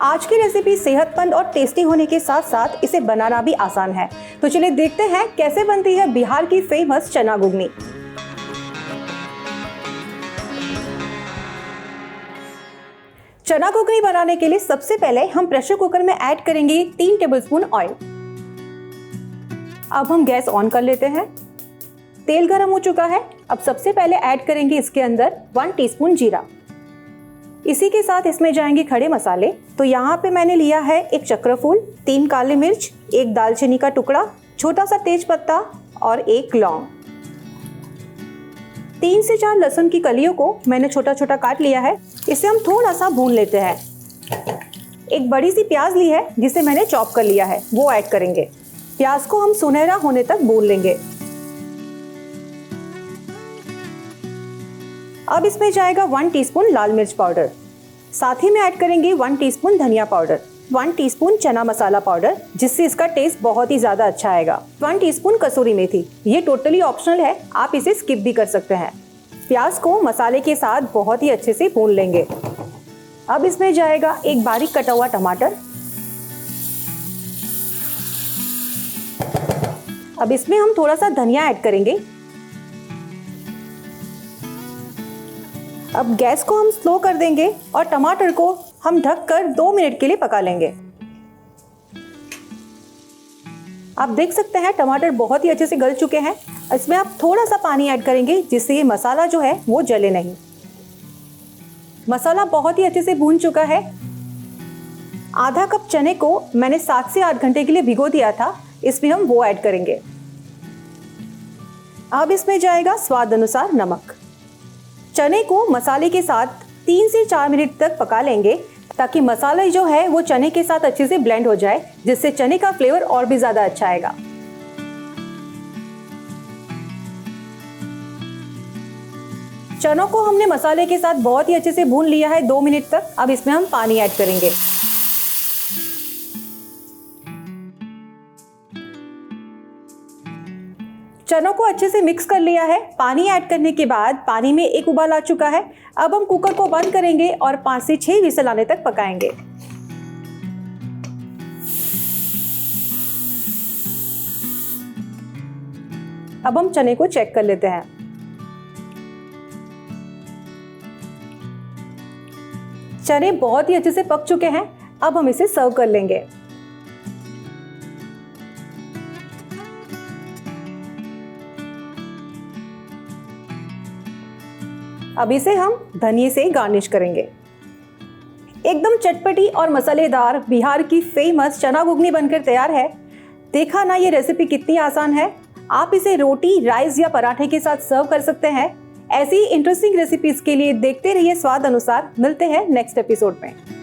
आज की रेसिपी सेहतमंद और टेस्टी होने के साथ साथ इसे बनाना भी आसान है। तो चलिए देखते हैं कैसे बनती है बिहार की फेमस चना घुगनी। चना घुगनी बनाने के लिए सबसे पहले हम प्रेशर कुकर में ऐड करेंगे 3 टेबलस्पून ऑयल। अब हम गैस ऑन कर लेते हैं। तेल गर्म हो चुका है। अब सबसे पहले ऐड करेंगे इसके अंदर 1 टीस्पून जीरा। इसी के साथ इसमें जाएंगे खड़े मसाले। तो यहाँ पे मैंने लिया है 1 चक्रफूल, 3 काली मिर्च, 1 दालचीनी का टुकड़ा, छोटा सा तेज पत्ता और 1 लौंग। 3 से 4 लहसुन की कलियों को मैंने छोटा छोटा काट लिया है। इसे हम थोड़ा सा भून लेते हैं। एक बड़ी सी प्याज ली है जिसे मैंने चॉप कर लिया है, वो ऐड करेंगे। प्याज को हम सुनहरा होने तक भून लेंगे। अब इसमें जाएगा 1 टीस्पून लाल मिर्च पाउडर। साथ ही में ऐड करेंगे 1 टीस्पून धनिया पाउडर, 1 टीस्पून चना मसाला पाउडर, जिससे इसका टेस्ट बहुत ही ज्यादा अच्छा आएगा। 1 टीस्पून कसूरी मेथी। ये टोटली ऑप्शनल है, आप इसे स्किप भी कर सकते हैं। प्याज को मसाले के साथ बहुत ही अच्छे से भून लेंगे। अब इसमें जाएगा एक बारीक कटा हुआ टमाटर। अब इसमें हम थोड़ा सा धनिया ऐड करेंगे। अब गैस को हम स्लो कर देंगे और टमाटर को हम ढककर 2 मिनट के लिए पका लेंगे। आप देख सकते हैं टमाटर बहुत ही अच्छे से गल चुके हैं। इसमें आप थोड़ा सा पानी ऐड करेंगे जिससे ये मसाला जो है वो जले नहीं। मसाला बहुत ही अच्छे से भून चुका है। आधा कप चने को मैंने 7 से 8 घंटे के लिए भिगो दिया था, इसमें हम वो ऐड करेंगे। अब इसमें जाएगा स्वाद अनुसार नमक। चने को मसाले के साथ 3 से 4 मिनट तक पका लेंगे ताकि मसाला जो है वो चने के साथ अच्छे से ब्लेंड हो जाए, जिससे चने का फ्लेवर और भी ज्यादा अच्छा आएगा। चनों को हमने मसाले के साथ बहुत ही अच्छे से भून लिया है 2 मिनट तक। अब इसमें हम पानी ऐड करेंगे। चनों को अच्छे से मिक्स कर लिया है। पानी ऐड करने के बाद पानी में एक उबाल आ चुका है। अब हम कुकर को बंद करेंगे और 5 से 6 विसल आने तक पकाएंगे। अब हम चने को चेक कर लेते हैं। चने बहुत ही अच्छे से पक चुके हैं। अब हम इसे सर्व कर लेंगे। अब इसे हम धनिये से गार्निश करेंगे। एकदम चटपटी और मसालेदार बिहार की फेमस चना घुगनी बनकर तैयार है। देखा ना ये रेसिपी कितनी आसान है। आप इसे रोटी, राइस या पराठे के साथ सर्व कर सकते हैं। ऐसी इंटरेस्टिंग रेसिपीज के लिए देखते रहिए स्वाद अनुसार। मिलते हैं नेक्स्ट एपिसोड में।